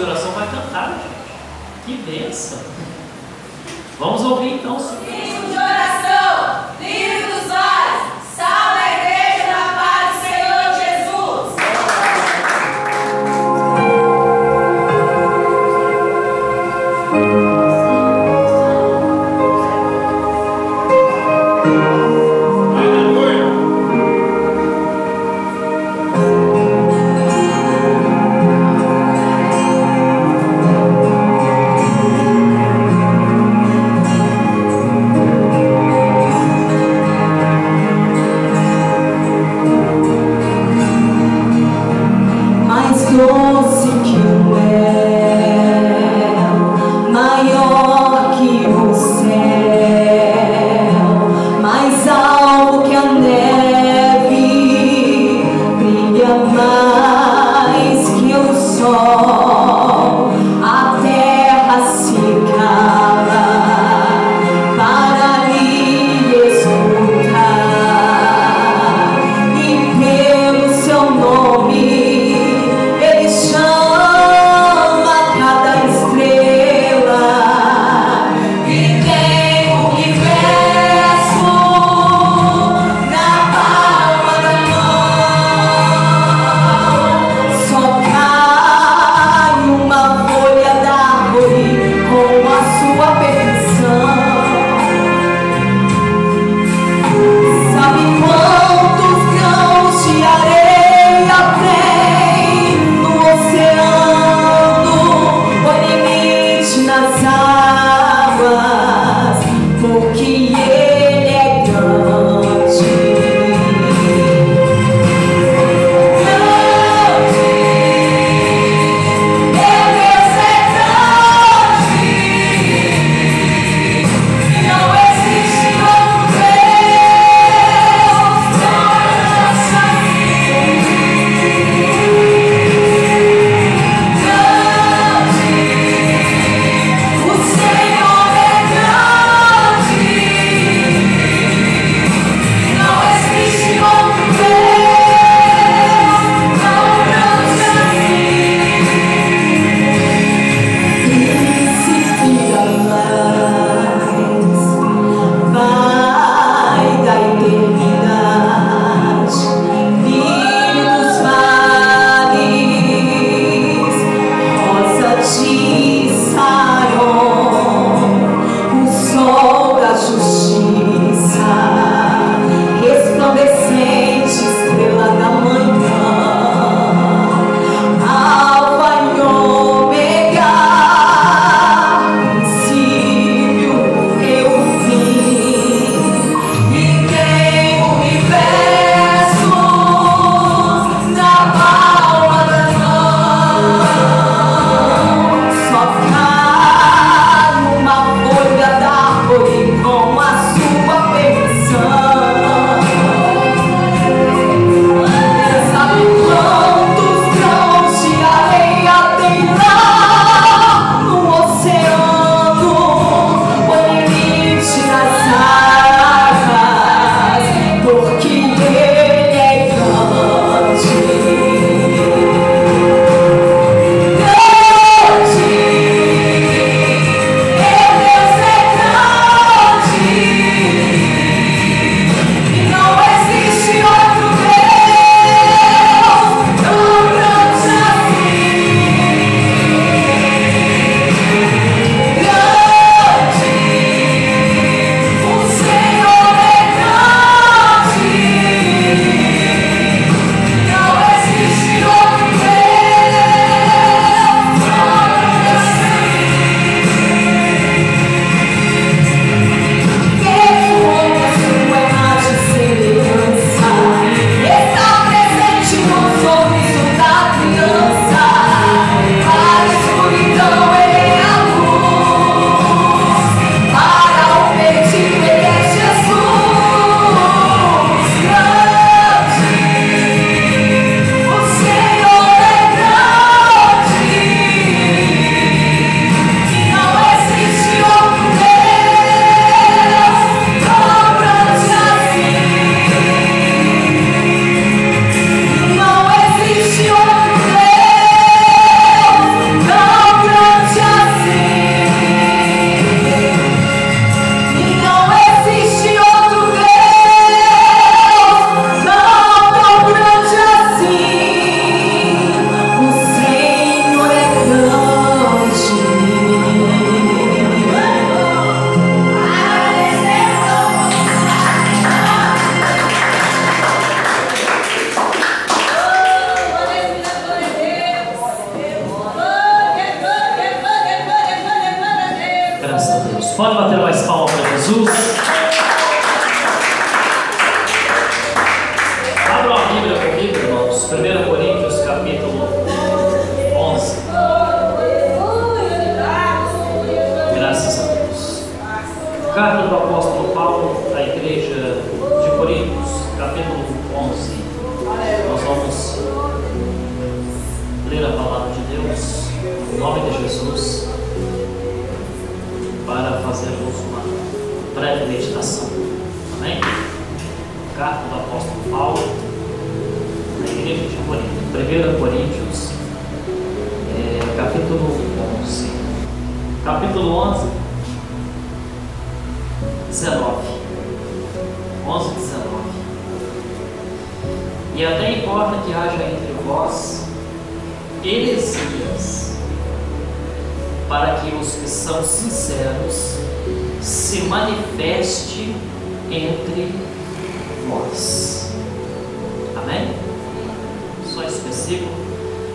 oração vai cantar, gente. Que bênção! Vamos ouvir então. Ciclo de oração, livre dos olhos, salve a igreja na paz do Senhor Jesus. Aleluia. Pode bater mais palmas para Jesus. Abra a Bíblia comigo, irmãos. 1 Coríntios, capítulo 11. Graças a Deus. Carta do apóstolo Paulo à igreja de Coríntios, capítulo 11. Nós vamos ler a palavra de Deus, em nome de Jesus, para fazermos uma breve meditação. Amém? Carta do apóstolo Paulo à igreja de Corinto, 1 Coríntios, capítulo 11. Capítulo 11, 19. 11, 19. E até importa que haja entre vós heresias, para que os que são sinceros se manifeste entre vós. Amém? Só esse versículo.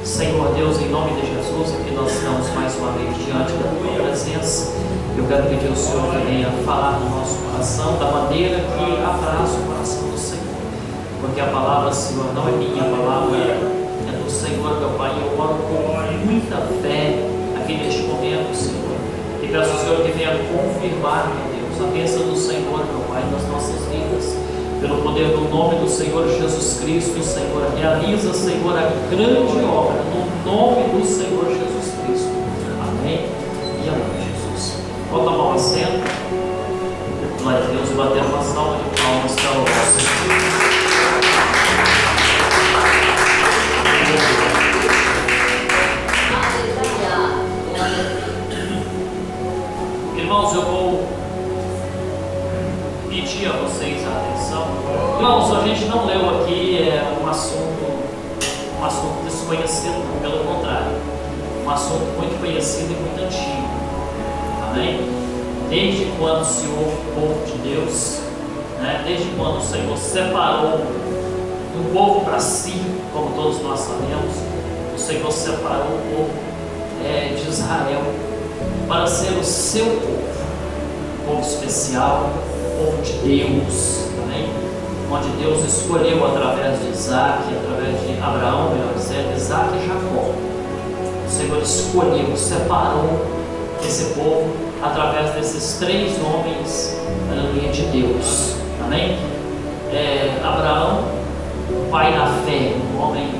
Senhor Deus, em nome de Jesus, aqui nós estamos mais uma vez diante da tua presença. Eu quero pedir ao Senhor que venha falar no nosso coração da maneira que apraz o coração do Senhor, porque a palavra, Senhor, não é minha, a palavra é do Senhor, meu Pai. Eu oro com muita fé aqui neste momento, Senhor, e peço ao Senhor que venha confirmar, meu Deus, a bênção do Senhor, meu Pai, nas nossas vidas, pelo poder do nome do Senhor Jesus Cristo. Senhor, realiza, Senhor, a grande obra no nome do Senhor Jesus Cristo. Amém e amém, Jesus. Vou tomar um assento. Glória a Deus, bater uma salva de palmas para o nosso Senhor. Irmãos, eu vou pedir a vocês a atenção. Irmãos, a gente não leu aqui um assunto desconhecido, pelo contrário, um assunto muito conhecido e muito antigo. Amém? Desde quando se ouve o povo de Deus, né? Desde quando o Senhor separou um povo para si, como todos nós sabemos, o Senhor separou o povo de Israel para ser o seu povo especial, povo de Deus, amém? Onde Deus escolheu através de Isaac, através de Abraão, melhor dizendo, Isaac e Jacó. O Senhor escolheu, separou esse povo através desses três homens, aleluia, de Deus, amém? Abraão, pai da fé, um homem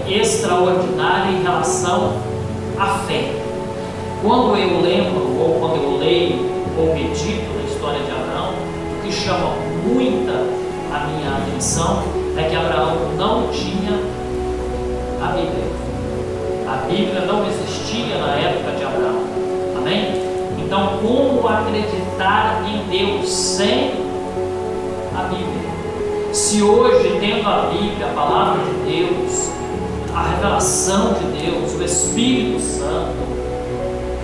extraordinário em relação à fé. Quando eu lembro, ou quando eu leio, ou medito na história de Abraão, o que chama muita a minha atenção é que Abraão não tinha a Bíblia. A Bíblia não existia na época de Abraão. Amém? Então, como acreditar em Deus sem a Bíblia? Se hoje, tendo a Bíblia, a palavra de Deus, a revelação de Deus, o Espírito Santo,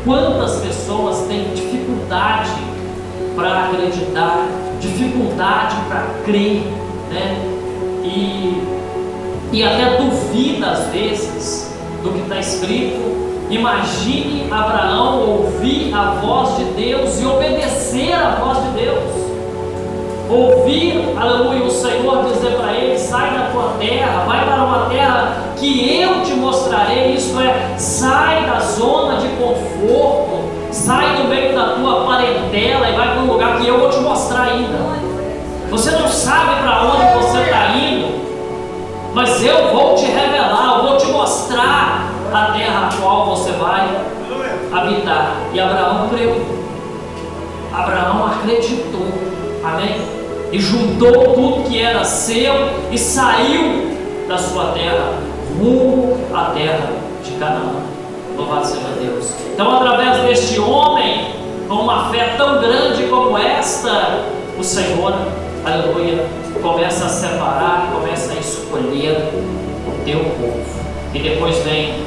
quantas pessoas têm dificuldade para acreditar, dificuldade para crer, né? E até duvida às vezes do que está escrito. Imagine Abraão ouvir a voz de Deus e obedecer a voz de Deus. Ouvir, aleluia, o Senhor dizer para ele: sai da tua terra, vai para uma terra que eu te mostrarei. Isto é, sai da zona de conforto, sai do meio da tua parentela e vai para um lugar que eu vou te mostrar ainda. Você não sabe para onde você está indo, mas eu vou te revelar, eu vou te mostrar a terra a qual você vai habitar. E Abraão creu, Abraão acreditou, amém? E juntou tudo que era seu e saiu da sua terra rumo à terra de Canaã. Louvado seja Deus. Então, através deste homem com uma fé tão grande como esta, o Senhor, aleluia, começa a separar, começa a escolher o teu povo. E depois vem,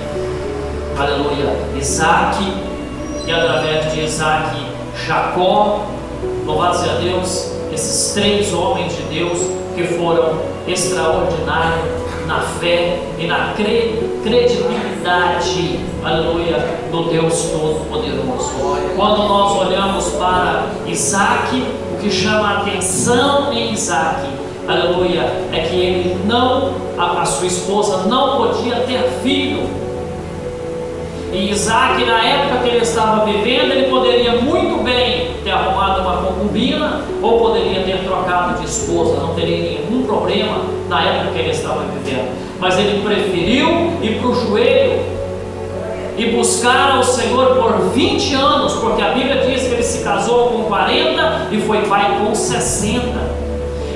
aleluia, Isaac, e através de Isaac, Jacó. Louvado seja Deus. Esses três homens de Deus que foram extraordinários na fé e na credibilidade, aleluia, do Deus Todo-Poderoso. Quando nós olhamos para Isaac, o que chama a atenção em Isaac, aleluia, é que ele a sua esposa não podia ter filho. E Isaac, na época que ele estava vivendo, ele poderia muito bem ter arrumado uma concubina, ou poderia ter trocado de esposa, não teria nenhum problema na época que ele estava vivendo. Mas ele preferiu ir para o joelho e buscar ao Senhor por 20 anos, porque a Bíblia diz que ele se casou com 40 e foi pai com 60.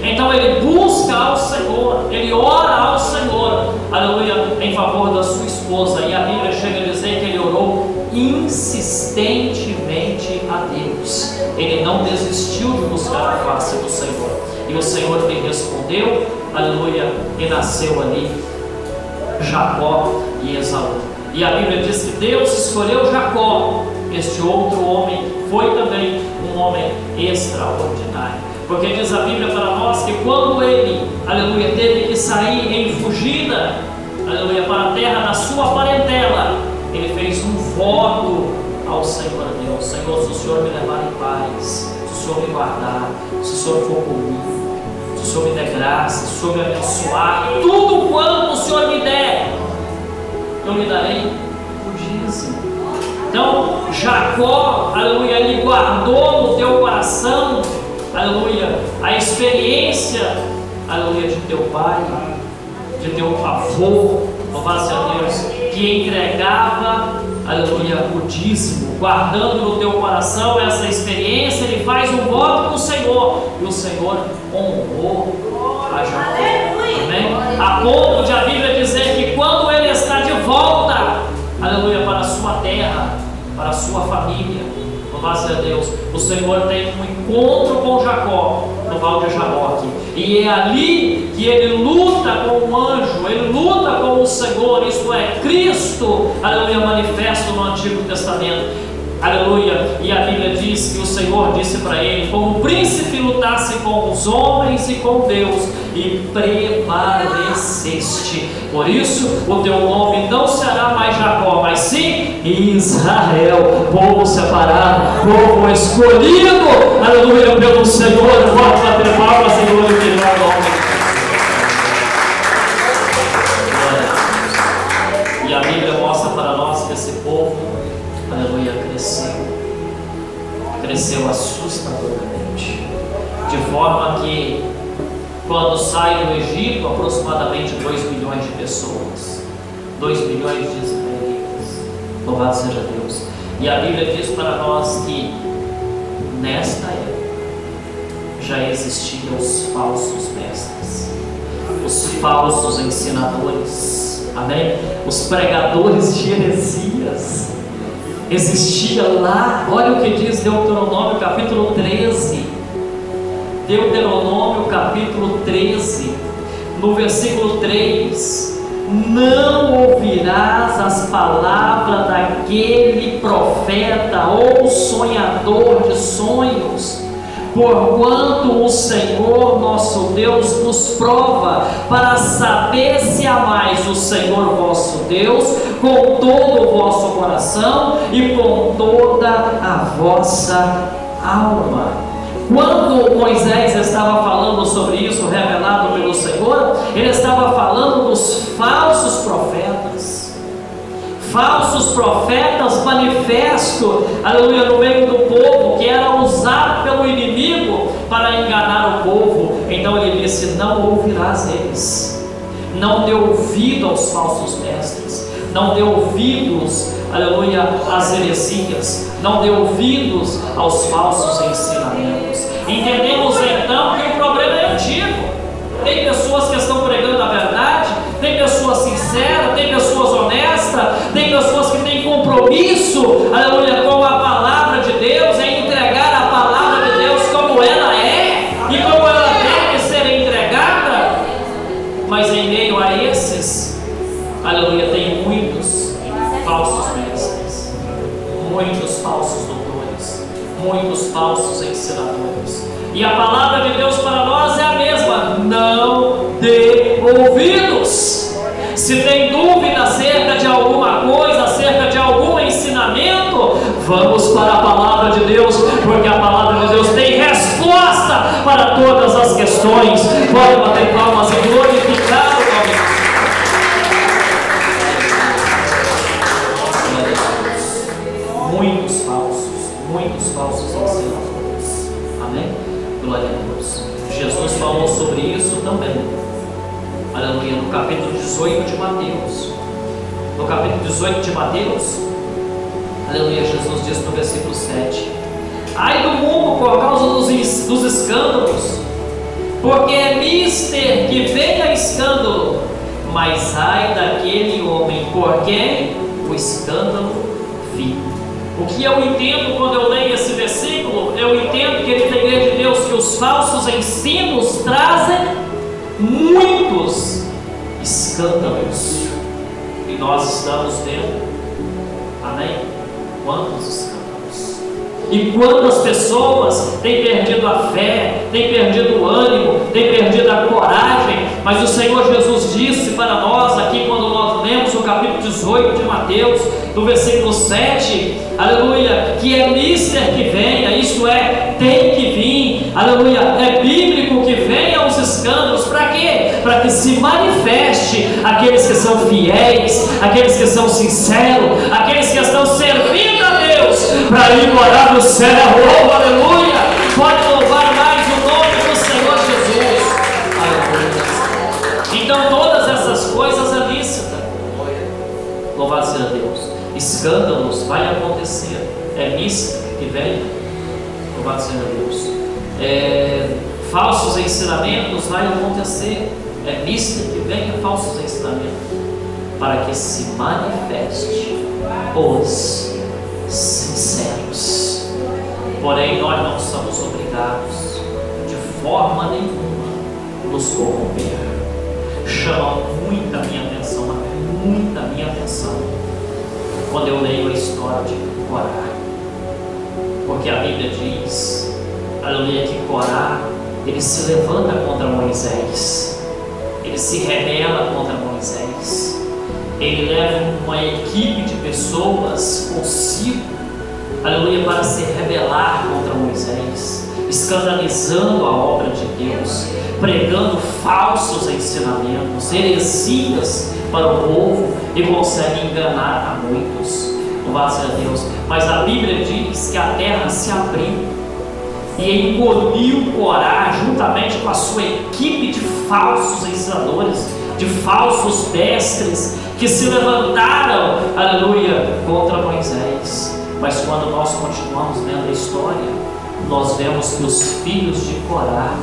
Então ele busca ao Senhor, ele ora ao Senhor, aleluia, em favor da sua esposa. E a Bíblia chega a dizer que ele orou insistentemente a Deus. Ele não desistiu de buscar a face do Senhor. E o Senhor lhe respondeu, aleluia, e nasceu ali Jacó e Esaú. E a Bíblia diz que Deus escolheu Jacó. Este outro homem foi também um homem extraordinário. Porque diz a Bíblia para nós que quando ele, aleluia, teve que sair em fugida, aleluia, para a terra da sua parentela, ele fez um voto ao Senhor Deus: Senhor, se o Senhor me levar em paz, se o Senhor me guardar, se o Senhor for comigo, se o Senhor me der graça, se o Senhor me abençoar, tudo quanto o Senhor me der, eu lhe darei o dízimo. Então Jacó, aleluia, ele guardou no teu coração, aleluia, a experiência, aleluia, de teu pai, de teu avô, louvado seja Deus, que entregava, aleluia, o dízimo, guardando no teu coração essa experiência. Ele faz um voto com o Senhor, e o Senhor honrou a Jacó. Amém? A ponto de a Bíblia dizer que quando ele está de volta, aleluia, para a sua terra, para a sua família, louvado seja Deus, o Senhor tem um encontro com Jacó no Val de Jaboque, e é ali que ele luta com o anjo, ele luta com o Senhor, isto é, Cristo, aleluia, manifesto no Antigo Testamento, aleluia. E a Bíblia diz que o Senhor disse para ele: como o príncipe lutasse com os homens e com Deus, e prevaleceste. Por isso o teu nome não será mais Jacó, mas sim Israel, povo separado, povo escolhido, aleluia, pelo Senhor. Vamos bater palmas, Senhor, e melhor nome. E a Bíblia mostra para nós que esse povo, aleluia, cresceu assustadoramente, de forma que quando sai do Egito, aproximadamente 2 milhões de pessoas, 2 milhões de israelitas, louvado seja Deus. E a Bíblia diz para nós que nesta época já existiam os falsos mestres, os falsos ensinadores, amém? Os pregadores de heresias. Existia lá, olha o que diz Deuteronômio capítulo 13, Deuteronômio capítulo 13, no versículo 3: não ouvirás as palavras daquele profeta ou sonhador de sonhos, porquanto o Senhor nosso Deus nos prova, para saber se amais o Senhor vosso Deus com todo o vosso coração e com toda a vossa alma. Quando Moisés estava falando sobre isso, revelado pelo Senhor, ele estava falando dos falsos profetas manifesto, aleluia, no meio do povo, que era usado pelo inimigo para enganar o povo. Então ele disse: não ouvirás eles, não dê ouvido aos falsos mestres, não dê ouvidos, aleluia, às heresias, não dê ouvidos aos falsos ensinamentos. Entendemos então que o problema é antigo. Tem pessoas que estão pregando a verdade, tem pessoas sinceras, tem pessoas honestas, tem pessoas que têm compromisso, aleluia, com a palavra de Deus, em entregar a palavra de Deus como ela é e como ela deve ser entregada. Mas em meio a esses, aleluia, tem muitos falsos mestres, muitos falsos doutores, muitos falsos ensinadores, E a palavra de Deus para nós é a mesma: não dê ouvidos. Se tem dúvida acerca de alguma coisa, acerca de algum ensinamento, vamos para a palavra de Deus, porque a palavra de Deus tem resposta para todas as questões. Pode bater palmas e glorificar o nome de Deus. Muitos falsos ensinadores. Amém? Glória a Deus. Jesus falou sobre isso também. Aleluia, no capítulo 18 de Mateus. No capítulo 18 de Mateus, aleluia, Jesus diz no versículo 7: ai do mundo por causa dos escândalos, porque é mister que venha escândalo, mas ai daquele homem por quem o escândalo vir. O que eu entendo quando eu leio esse versículo? Eu entendo, querida igreja de Deus, que os falsos ensinos trazem muitos escândalos, e nós estamos dentro. Amém? Quantos escândalos? E quantas pessoas têm perdido a fé, têm perdido o ânimo, têm perdido a coragem. Mas o Senhor Jesus disse para nós aqui, quando nós lemos o capítulo 18 de Mateus, do versículo 7, aleluia, que é mister que venha, isto é, tem que vir, aleluia, é bíblico que venha os escândalos. Para quê? Para que se manifeste aqueles que são fiéis, aqueles que são sinceros, aqueles que estão servindo a Deus para ir morar no céu. Oh, aleluia! Pode louvar mais o nome do Senhor Jesus. Aleluia. Então todas essas coisas é lícita. Louvado seja Deus. Escândalos vai acontecer. É mística que vem. Louvado seja Deus. Falsos ensinamentos vai acontecer. É mística que venha falsos ensinamentos, para que se manifeste os sinceros. Porém, nós não somos obrigados de forma nenhuma nos corromper. Chama muita minha atenção, muita minha atenção, quando eu leio a história de Corá, porque a Bíblia diz, aleluia, que Corá, ele se levanta contra Moisés, ele se rebela contra Moisés, ele leva uma equipe de pessoas consigo, aleluia, para se rebelar contra Moisés, escandalizando a obra de Deus, pregando falsos ensinamentos, heresias para o povo, e consegue enganar a muitos. Louvado seja Deus. Mas a Bíblia diz que a terra se abriu e engoliu Corá juntamente com a sua equipe de falsos ensinadores, de falsos mestres que se levantaram, aleluia, contra Moisés. Mas quando nós continuamos lendo a história, nós vemos que os filhos de Corá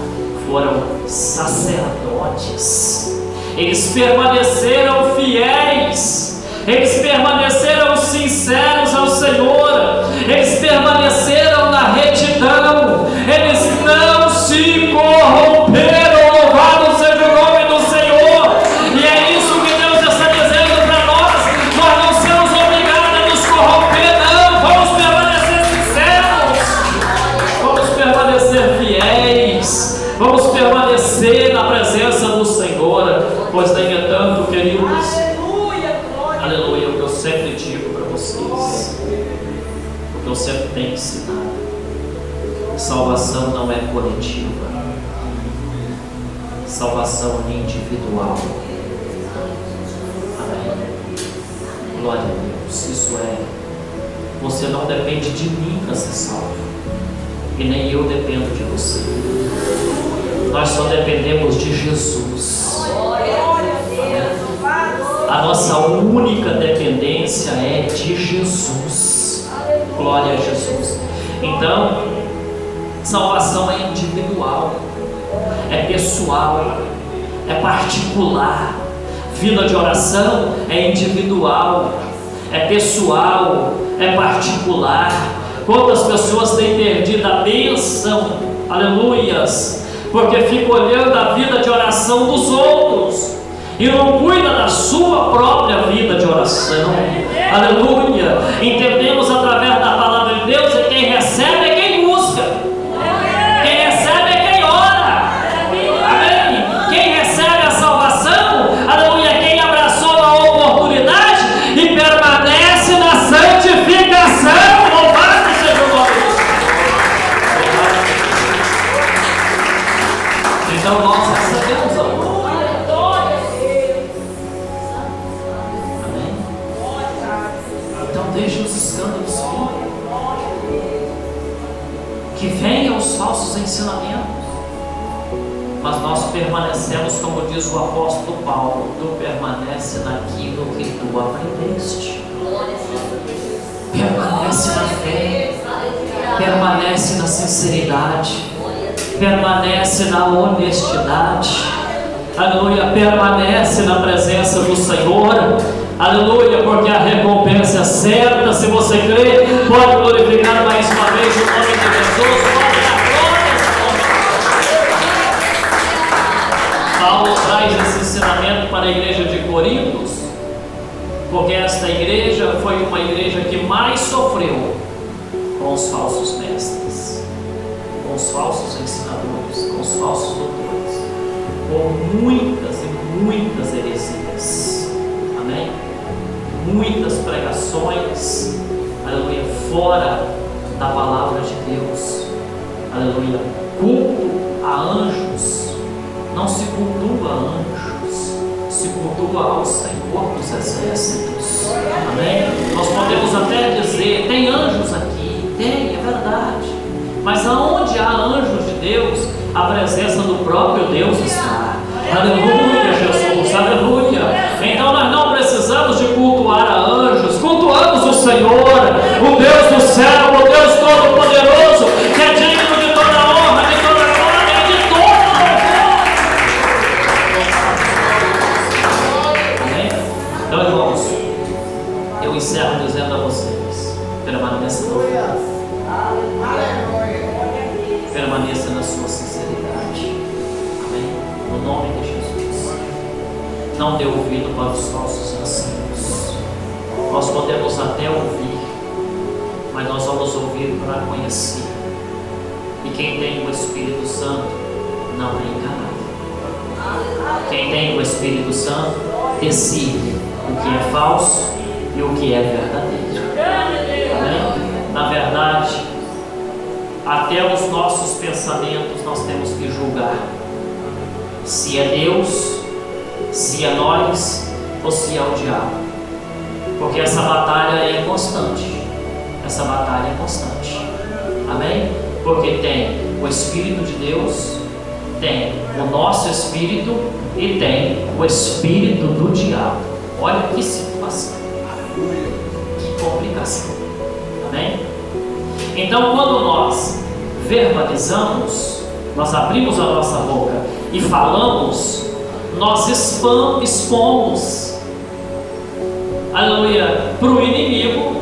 foram sacerdotes. Eles permaneceram fiéis, eles permaneceram sinceros ao Senhor, eles permaneceram na retidão, eles não se corromperam. Louvado seja o nome do Senhor. E é isso que Deus está dizendo para nós. Nós não somos obrigados a nos corromper, não. Vamos permanecer sinceros, vamos permanecer fiéis, vamos permanecer na presença do Senhor. Pois nem é tanto, queridos, aleluia, o que eu sempre digo para vocês, o que eu sempre tenho ensinado: salvação não é coletiva, salvação é individual. Amém? Glória a Deus. Isso é, você não depende de mim para ser salvo, e nem eu dependo de você. Nós só dependemos de Jesus. A nossa única dependência é de Jesus. Glória a Jesus. Então, salvação é individual, é pessoal, é particular. Vida de oração é individual, é pessoal, é particular. Quantas pessoas têm perdido a bênção, aleluias, porque fica olhando a vida de oração dos outros e não cuida da sua própria vida de oração. Aleluia. Entendemos através da palavra de Deus que quem recebe é quem busca. Quem recebe Santo do Senhor. Que venham os falsos ensinamentos, mas nós permanecemos, como diz o apóstolo Paulo, tu permanece naquilo que tu aprendeste. Permanece na fé, permanece na sinceridade, permanece na honestidade, aleluia, permanece na presença do Senhor, aleluia, porque a recompensa é certa. Se você crê, pode glorificar mais uma vez o nome de Jesus, pode dar glórias a Deus. Paulo traz esse ensinamento para a igreja de Corinto, porque esta igreja foi uma igreja que mais sofreu com os falsos mestres, com os falsos ensinadores, com os falsos doutores, com muitas e muitas heresias, amém? Muitas pregações, aleluia, fora da palavra de Deus, aleluia, culto a anjos. Não se cultua a anjos, se cultua ao Senhor dos exércitos, amém? Nós podemos até dizer, tem anjos aqui, tem, é verdade, mas aonde há anjos de Deus, a presença do próprio Deus está. Aleluia, Jesus, aleluia. Então nós não precisamos de cultuar a anjos, cultuamos o Senhor, o Deus do céu, o Deus todo-poderoso, que é digno de toda honra, de toda glória e de todo louvor. Amém? Então, irmãos, eu encerro dizendo a vocês, permaneça na fé, permaneça na sua sinceridade, amém? No nome de Jesus. Não dê ouvido para os falsos ensinos. Nós podemos até ouvir, mas nós vamos ouvir para conhecer. E quem tem o Espírito Santo não é enganado. Quem tem o Espírito Santo decide o que é falso e o que é verdadeiro. Amém? Na verdade, até os nossos pensamentos nós temos que julgar se é Deus, se é nós ou se é o diabo, porque essa batalha é constante. Essa batalha é constante, amém? Porque tem o Espírito de Deus, tem o nosso Espírito e tem o Espírito do diabo. Olha que situação, que complicação, amém? Então, quando nós verbalizamos, nós abrimos a nossa boca e falamos, nós expomos, aleluia, para o inimigo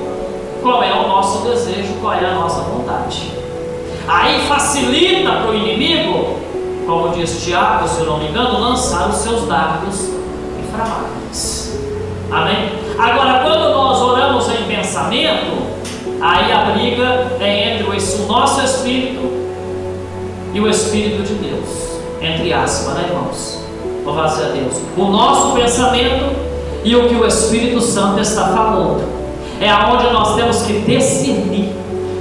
qual é o nosso desejo, qual é a nossa vontade. Aí facilita para o inimigo, como diz Tiago, se eu não me engano, lançar os seus dardos inflamáveis. Amém? Agora, quando nós oramos em pensamento, aí a briga é entre o nosso espírito e o Espírito de Deus, entre aspas, né, irmãos? Louvado seja Deus. O nosso pensamento e o que o Espírito Santo está falando. É aonde nós temos que discernir,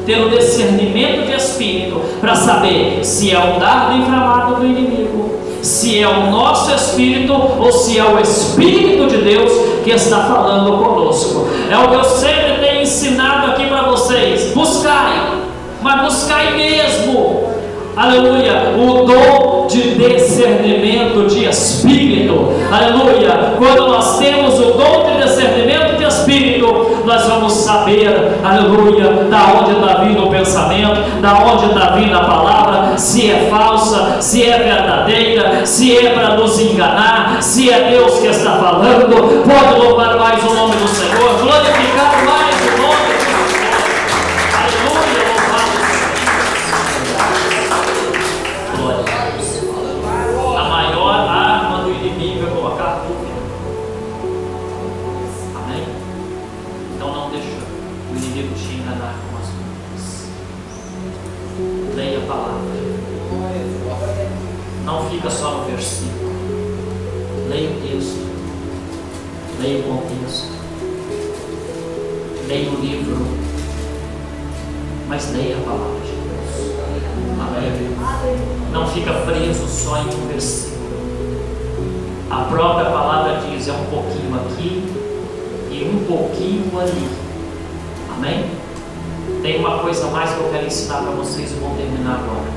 ter o discernimento de espírito, para saber se é um dardo inflamado do inimigo, se é o nosso espírito ou se é o Espírito de Deus que está falando conosco. É o que eu sempre tenho ensinado aqui para vocês: buscai, mas buscai mesmo, aleluia, o dom de discernimento de espírito, aleluia. Quando nós temos o dom de discernimento de espírito, nós vamos saber, aleluia, da onde está vindo o pensamento, da onde está vindo a palavra, se é falsa, se é verdadeira, se é para nos enganar, se é Deus que está falando. Pode louvar mais o nome do Senhor, glorificar mais o nome do Senhor. Aleluia, louvado seja. Glória a Deus. A maior arma do inimigo é colocar dúvida. Amém? Então não deixa o inimigo te enganar com as dúvidas. Leia a palavra. Não fica só no versículo. Leia o texto. Leia o contexto. Leia o livro. Mas leia a palavra de Deus. Amém? Não fica preso só em um versículo. A própria palavra diz: é um pouquinho aqui e um pouquinho ali. Amém? Tem uma coisa mais que eu quero ensinar para vocês e vou terminar agora.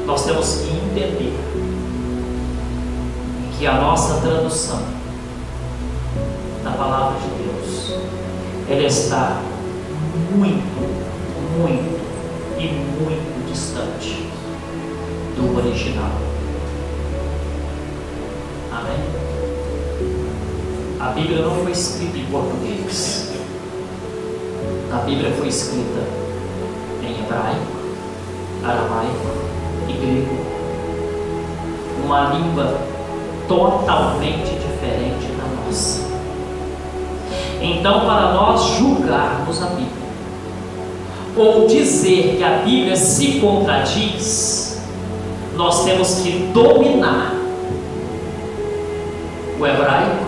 Nós temos que entender que a nossa tradução da palavra de Deus, ela está muito, muito e muito distante do original. Amém? A Bíblia não foi escrita em português. A Bíblia foi escrita em hebraico, aramaico e grego. Uma língua totalmente diferente da nossa. Então, para nós julgarmos a Bíblia, ou dizer que a Bíblia se contradiz, nós temos que dominar o hebraico,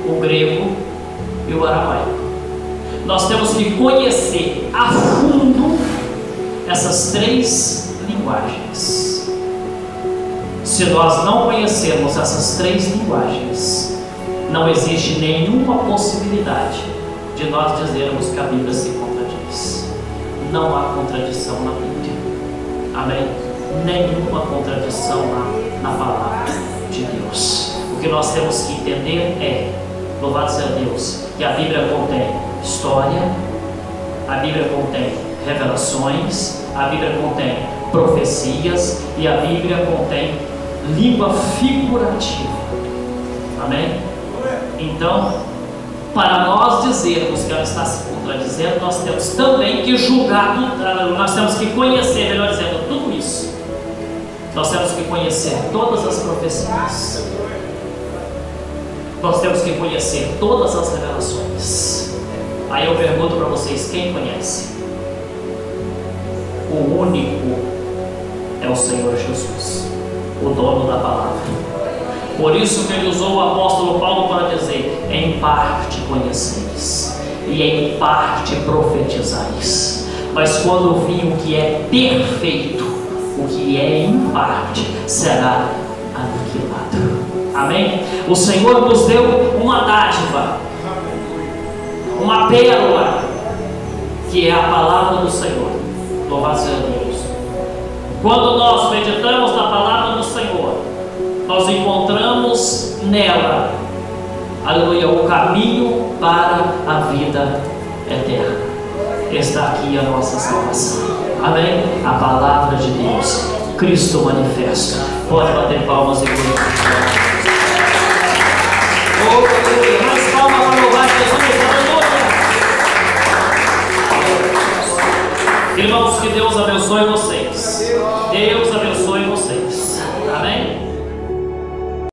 o grego e o aramaico. Nós temos que conhecer a fundo essas três linguagens. Se nós não conhecermos essas três linguagens, não existe nenhuma possibilidade de nós dizermos que a Bíblia se contradiz. Não há contradição na Bíblia. Amém? Nenhuma contradição na palavra de Deus. O que nós temos que entender é, louvado seja Deus, que a Bíblia contém história, a Bíblia contém revelações, a Bíblia contém profecias e a Bíblia contém língua figurativa. Amém? Então, para nós dizermos que ela está se contradizendo, nós temos também que julgar, nós temos que conhecer, melhor dizendo, tudo isso. Nós temos que conhecer todas as profecias. Nós temos que conhecer todas as revelações. Aí eu pergunto para vocês, quem conhece? O único é o Senhor Jesus, o dono da palavra. Por isso que ele usou o apóstolo Paulo para dizer: em parte conheceis e em parte profetizais. Mas quando vir o que é perfeito, o que é em parte será aniquilado. Amém? O Senhor nos deu uma dádiva, uma pérola, que é a palavra do Senhor. Louvado seja Deus. Quando nós meditamos na palavra do Senhor, nós encontramos nela, aleluia, o caminho para a vida eterna. Está aqui a nossa salvação. Amém? A palavra de Deus, Cristo manifesto. Pode bater palmas e glorificar. Oh, aleluia. Mais palmas para louvar Jesus. Aleluia. Irmãos, que Deus abençoe você.